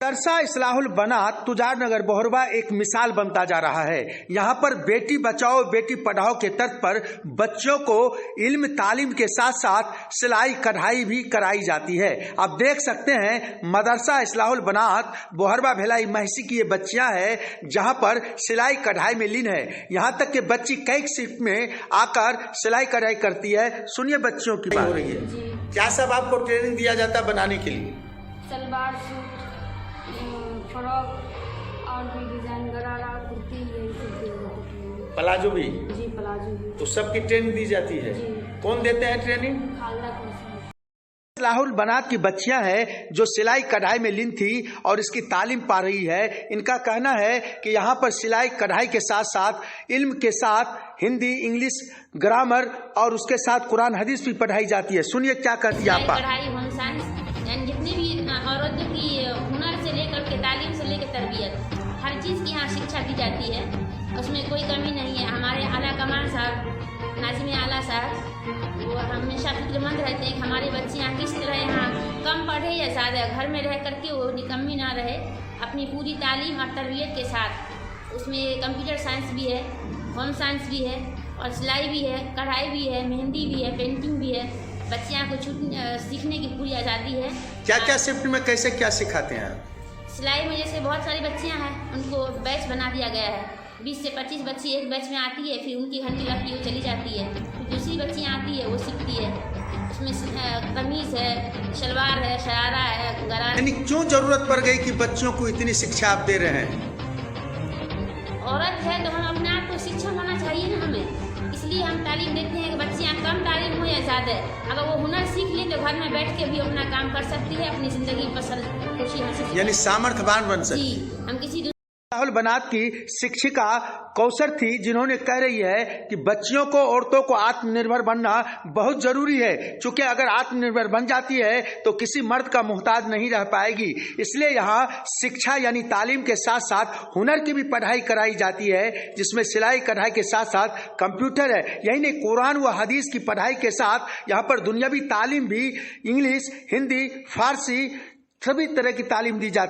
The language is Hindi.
मदरसा इस्लाहुल बनात तुजार नगर बोहरवा एक मिसाल बनता जा रहा है। यहाँ पर बेटी बचाओ बेटी पढ़ाओ के तर्ज पर बच्चों को इल्म तालीम के साथ साथ सिलाई कढ़ाई भी कराई जाती है। आप देख सकते हैं मदरसा इस्लाहुल बनात बोहरवा भिलाई महसी की ये बच्चियां हैं जहाँ पर सिलाई कढ़ाई में लीन है। यहाँ तक कि बच्ची कई शिफ्ट में आकर सिलाई कढ़ाई करती है। सुनिए बच्चियों की बात हो रही है। क्या सब आपको ट्रेनिंग दिया जाता है बनाने के लिए? सलवार सूट, फ्रॉक और भी डिजाइन गरारा कुर्ती यही सब दिया जाता है। प्लाजो भी? जी प्लाजो भी। तो सबकी ट्रेनिंग दी जाती है? जी। कौन देते हैं ट्रेनिंग? खालदा कोर्स। इस्लाहुल बनात की बच्चियां हैं जो सिलाई कढ़ाई में लीन थी और इसकी तालीम पा रही है। इनका कहना है कि यहाँ पर सिलाई कढ़ाई के साथ साथ इल्म के साथ हिंदी इंग्लिश ग्रामर और उसके साथ कुरान हदीस भी पढ़ाई जाती है। सुनिए क्या कहती है आपा। जितनी भी औरतों की हुनर से लेकर के तालीम से लेकर तरबियत हर चीज़ की यहाँ शिक्षा दी जाती है। उसमें कोई कमी नहीं है। हमारे आला कमान साहब नाज़िम आला साहब वो हमेशा फिक्रमंद रहते हैं कि हमारे बच्चे यहाँ किस तरह यहाँ कम पढ़े या ज़्यादा घर में रह करके वो निकम्मी ना रहे, अपनी पूरी तालीम और तरबियत के साथ। उसमें कंप्यूटर साइंस भी है, होम साइंस भी है और सिलाई भी है, कढ़ाई भी है, मेहंदी भी है, पेंटिंग भी है। बच्चियाँ को सीखने की पूरी आज़ादी है। क्या क्या शिफ्ट में कैसे क्या सिखाते हैं? सिलाई में जैसे बहुत सारी बच्चियाँ हैं उनको बैच बना दिया गया है। 20 से 25 बच्ची एक बैच में आती है, फिर उनकी घंटी लगती है, वो चली जाती है। फिर दूसरी बच्चियाँ आती है वो सीखती है। उसमें कमीज़ है, शलवार है, शरारा है, गरारा। यानी क्यों जरूरत पड़ गई कि बच्चों को इतनी शिक्षा आप दे रहे हैं? औरत है तो हम अपने आप को शिक्षण होना चाहिए ना हमें, इसलिए हम तालीम देते हैं कि बच्चियाँ कम तालीम हो या ज़्यादा, अगर वो हुनर सीख ले तो घर में बैठ के भी अपना काम कर सकती है, अपनी ज़िंदगी पसंद खुशी हासिल, यानी सामर्थ्यवान बन सकती है। जी हम किसी इस्लाहुल बनात की शिक्षिका कौसर थी जिन्होंने कह रही है कि बच्चियों को औरतों को आत्मनिर्भर बनना बहुत जरूरी है, क्योंकि अगर आत्मनिर्भर बन जाती है तो किसी मर्द का मोहताज नहीं रह पाएगी। इसलिए यहाँ शिक्षा यानी तालीम के साथ साथ हुनर की भी पढ़ाई कराई जाती है, जिसमें सिलाई कढ़ाई के साथ साथ कंप्यूटर है। यही नहीं, कुरान व हदीस की पढ़ाई के साथ यहाँ पर दुनियावी तालीम भी इंग्लिश हिंदी फारसी सभी तरह की तालीम दी जाती है।